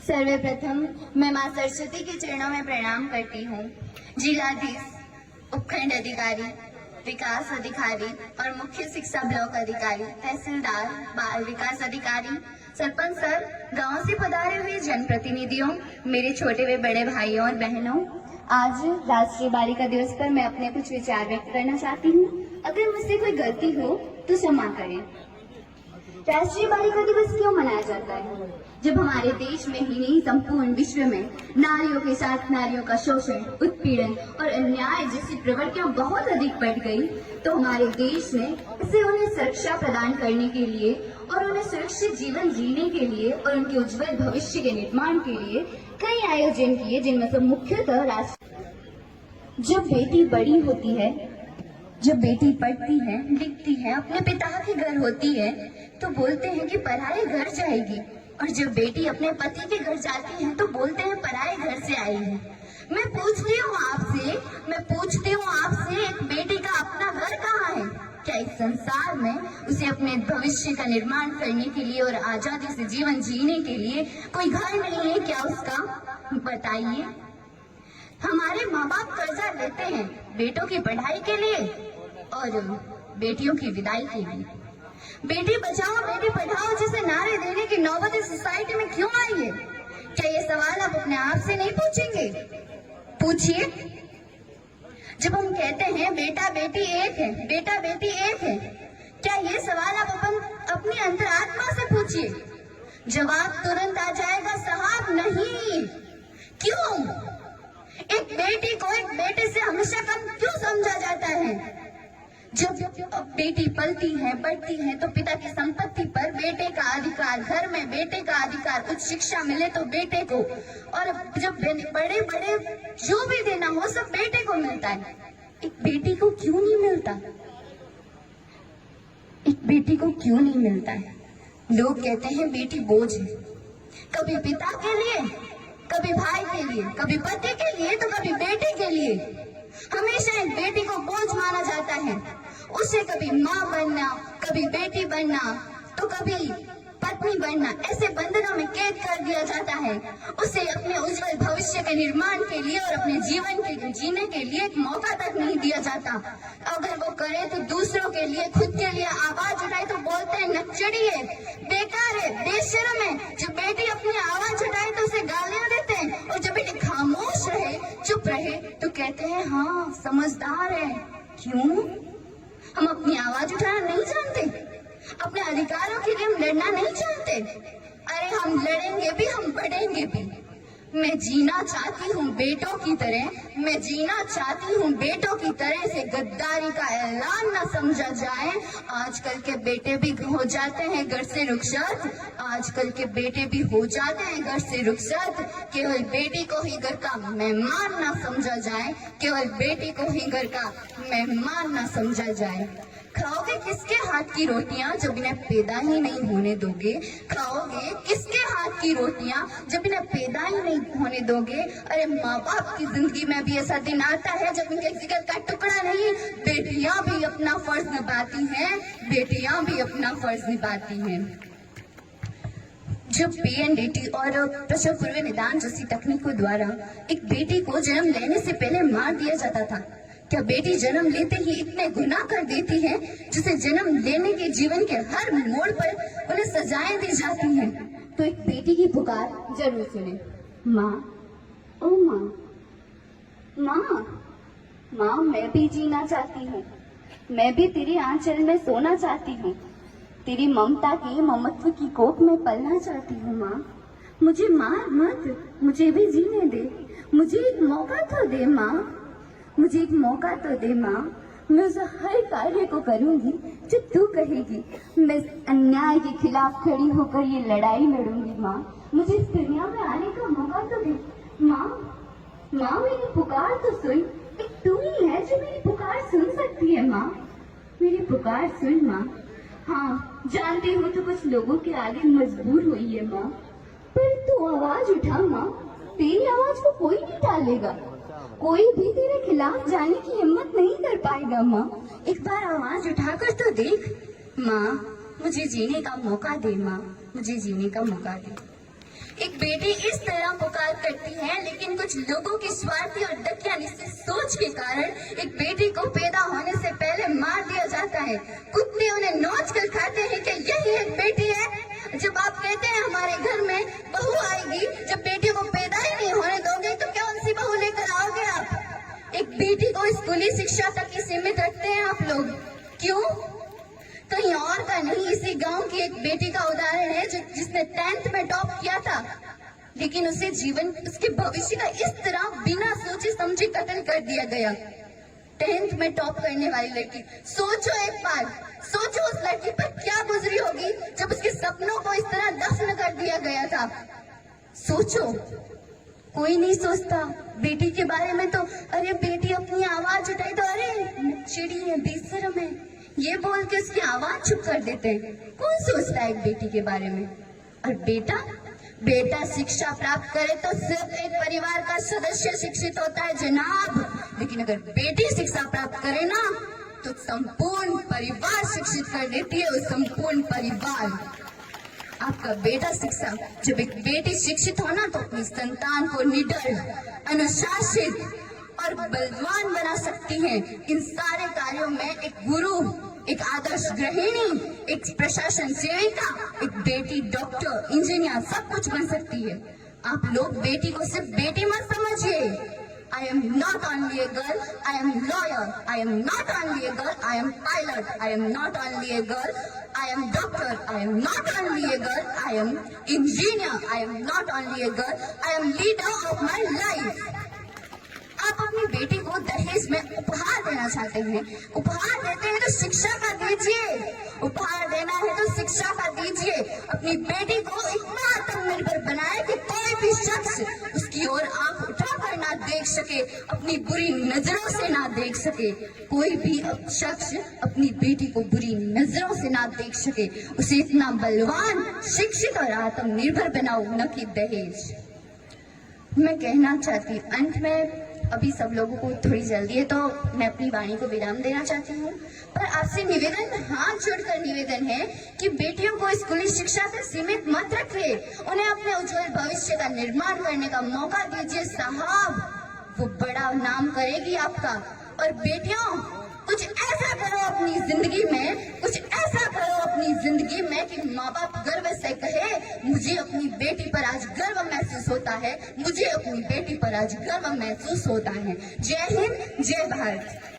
सर्वप्रथम मैं मां सरस्वती के चरणों में प्रणाम करती हूँ। जिलाधीश, उपखंड अधिकारी, विकास अधिकारी और मुख्य शिक्षा ब्लॉक अधिकारी, तहसीलदार, बाल विकास अधिकारी, सरपंच सर, गांव से पधारे हुए जनप्रतिनिधियों, मेरे छोटे व बड़े भाइयों और बहनों, आज राष्ट्रीय बालिका दिवस पर मैं अपने कुछ विचार व्यक्त करना चाहती हूँ। अगर मुझसे कोई गलती हो तो क्षमा करें। राष्ट्रीय बालिका दिवस क्यों मनाया जाता है? जब हमारे देश में ही नहीं संपूर्ण विश्व में नारियों के साथ नारियों का शोषण, उत्पीड़न और अन्याय जैसी प्रवृत्तियां बहुत अधिक बढ़ गई, तो हमारे देश ने इसे उन्हें सुरक्षा प्रदान करने के लिए और उन्हें सुरक्षित जीवन जीने के लिए और उनके उज्जवल भविष्य के निर्माण के लिए कई आयोजन किए, जिनमें से मुख्यतः जब बेटी बड़ी होती है, जब बेटी पढ़ती है, लिखती है, अपने पिता के घर होती है, तो बोलते हैं कि पराए घर जाएगी, और जब बेटी अपने पति के घर जाती है तो बोलते हैं पराए घर से आई है। मैं पूछती हूँ आपसे एक बेटी का अपना घर कहाँ है? क्या इस संसार में उसे अपने भविष्य का निर्माण करने के लिए और आजादी से जीवन जीने के लिए कोई घर नहीं है क्या उसका? बताइए। हमारे माँ बाप कर्जा लेते हैं बेटों की पढ़ाई के लिए और बेटियों की विदाई के लिए। बेटी बचाओ बेटी पढ़ाओ जैसे नारे देने की नौबत इस सोसाइटी में क्यों आई है? क्या ये सवाल आप अपने आप से नहीं पूछेंगे? पूछिए। जब हम कहते हैं बेटा बेटी एक है, बेटा बेटी एक है, क्या ये सवाल आप अपनी अंतरात्मा से पूछिए। जवाब तुरंत आ जाएगा, साहब नहीं। क्यों? एक बेटी को एक बेटे से हमेशा कम क्यों समझा जाता है? जब बेटी पलती है, बढ़ती है, तो पिता की संपत्ति पर बेटे का अधिकार, घर में बेटे का अधिकार, उच्च शिक्षा मिले तो बेटे को, और जब बड़े बड़े जो भी देना हो सब बेटे को मिलता है। एक बेटी को क्यों नहीं मिलता? एक बेटी को क्यों नहीं मिलता है? लोग कहते हैं बेटी बोझ है, कभी पिता के लिए, कभी भाई के लिए, कभी पति के लिए, तो कभी बेटे के लिए। हमेशा एक बेटी को बोझ माना जाता है। उसे कभी माँ बनना, कभी बेटी बनना, तो कभी पत्नी बनना, ऐसे बंधनों में कैद कर दिया जाता है। उसे अपने उज्जवल भविष्य के निर्माण के लिए और अपने जीवन के जीने के लिए एक मौका तक नहीं दिया जाता। अगर वो करे तो दूसरों के लिए, खुद के लिए आवाज उठाए तो बोलते हैं नक्चड़ी है, बेकार है, बेशर्म है। जब बेटी अपनी आवाज उठाए तो उसे गालियां देते हैं, और जब बेटी खामोश रहे, चुप रहे, तो कहते हैं हाँ समझदार है। क्यों? हम अपनी आवाज उठाना नहीं जानते? अपने अधिकारों के लिए हम लड़ना नहीं जानते? अरे हम लड़ेंगे भी, हम बढ़ेंगे भी। मैं जीना चाहती हूँ बेटों की तरह, मैं जीना चाहती हूँ बेटों की तरह से गद्दारी का ऐलान न समझा जाए। आजकल के बेटे भी हो जाते हैं घर से रुखसत, आजकल के बेटे भी हो जाते हैं घर से रुखसत। केवल बेटी को ही घर का मेहमान न समझा जाए, केवल बेटी को ही घर का मेहमान न समझा जाए। खाओगे किसके हाथ की रोटियां जब इन्हें पैदा ही नहीं होने दोगे? खाओगे किसके हाथ की रोटियां जब इन्हें पैदा ही नहीं होने दोगे? अरे माँ बाप की जिंदगी में भी ऐसा दिन आता है जब इनके जिगर का टुकड़ा नहीं, बेटियां भी अपना फर्ज निभाती हैं, बेटियां भी अपना फर्ज निभाती हैं। जब PNDT और प्रसव पूर्व निदान जैसी तकनीकों द्वारा एक बेटी को जन्म लेने से पहले मार दिया जाता था, क्या बेटी जन्म लेते ही इतने गुनाह कर देती है जिसे जन्म लेने के जीवन के हर मोड़ पर उन्हें सजाएं दी जाती हैं? तो एक बेटी की पुकार जरूर सुने, माँ, ओ माँ, माँ, माँ मैं भी जीना चाहती हूँ, मैं भी तेरे आंचल में सोना चाहती हूँ, तेरी ममता की ममत्व की कोख में पलना चाहती हूँ। माँ मुझे मार मत, मुझे भी जीने दे, मुझे एक मौका तो दे माँ, मुझे एक मौका तो दे माँ। मैं उस हर कार्य को करूंगी जो तू कहेगी। मैं अन्याय के खिलाफ खड़ी होकर ये लड़ाई लड़ूंगी माँ। मुझे इस दुनिया में आने का मौका तो दे माँ। माँ मेरी पुकार तो सुन, एक तू ही है जो मेरी पुकार सुन सकती है माँ। मेरी पुकार सुन माँ। हाँ जानती हूँ तो कुछ लोगों के आगे मजबूर हुई है माँ, पर तू आवाज उठा माँ, तेरी आवाज को कोई नहीं टालेगा, कोई भी तेरे खिलाफ जाने की हिम्मत नहीं कर पाएगा माँ। एक बार आवाज उठाकर तो देख माँ, मुझे जीने का मौका दे माँ, मुझे जीने का मौका दे। एक बेटी इस तरह पुकार करती है, लेकिन कुछ लोगों की स्वार्थी और दकियानुसी सोच के कारण एक बेटी को पैदा होने से पहले मार दिया जाता है। कुत्ते उन्हें नोच कर खाते हैं कि यही एक बेटी है। जब आप कहते हैं हमारे घर में बहू आएगी, जब बेटी को पैदा ही नहीं होने दोगे तो क्या उनसी बहू लेकर आओगे आप? एक बेटी को स्कूली शिक्षा तक ही सीमित रखते हैं आप लोग, क्यों? कहीं और का नहीं, इसी गांव की एक बेटी का उदाहरण है जिसने 10th में टॉप किया था, लेकिन उसे उसके भविष्य का इस तरह बिना सोचे समझे कत्ल कर दिया गया। 10th में टॉप करने वाली लड़की, सोचो एक बार, सोचो उस लड़की पर क्या गुजरी होगी जब उसके सपनों को इस तरह दफन कर दिया गया था। सोचो, कोई नहीं सोचता बेटी के बारे में। तो अरे बेटी अपनी आवाज उठाई तो अरे चिड़ी है, बेशरम है, ये बोल के उसकी आवाज चुप कर देते हैं। कौन सोचता है एक बेटी के बारे में? और बेटा शिक्षा प्राप्त करे तो सिर्फ एक परिवार का सदस्य शिक्षित होता है जनाब, लेकिन अगर बेटी शिक्षा प्राप्त करे ना तो संपूर्ण परिवार शिक्षित कर देती है, वो संपूर्ण परिवार। आपका बेटा शिक्षा, जब एक बेटी शिक्षित हो ना तो अपनी संतान को निडर, अनुशासित और बलवान बना सकती है। इन सारे कार्यों में एक गुरु, एक आदर्श गृहिणी, एक प्रशासन सेविका, एक बेटी डॉक्टर, इंजीनियर सब कुछ बन सकती है। आप लोग बेटी को सिर्फ बेटी मत समझिए। I am not only a girl, I am lawyer. I am not only a girl, I am pilot. I am not only a girl, I am doctor. I am not only a girl, I am engineer. I am not only a girl, I am leader of my life. आप अपनी बेटी को दहेज में उपहार देना चाहते हैं, उपहार देते हैं तो शिक्षा का दीजिए। उपहार देना है तो शिक्षा का दीजिए। अपनी बेटी को इतना आत्मनिर्भर बनाए कि कोई भी शख्स उसकी ओर आंख उठाकर ना देख सके, अपनी बुरी नजरों से ना देख सके। कोई भी शख्स अपनी बेटी को बुरी नजरों से ना देख सके। उसे इतना बलवान, शिक्षित और आत्मनिर्भर बनाओ, न कि दहेज। मैं कहना चाहती हूँ अंत में, अभी सब लोगों को थोड़ी जल्दी है तो मैं अपनी वाणी को विराम देना चाहती हूँ, पर आपसे निवेदन, हाथ जोड़कर निवेदन है कि बेटियों को स्कूली शिक्षा तक सीमित मत रखिए, उन्हें अपने उज्जवल भविष्य का निर्माण करने का मौका दीजिए साहब, वो बड़ा नाम करेगी आपका। और बेटियों, कुछ ऐसा करो अपनी जिंदगी में, कुछ ऐसा करो अपनी जिंदगी में कि माँ बाप गर्व से कहे मुझे अपनी बेटी पर आज गर्व महसूस होता है, मुझे अपनी बेटी पर आज गर्व महसूस होता है। जय हिंद, जय भारत।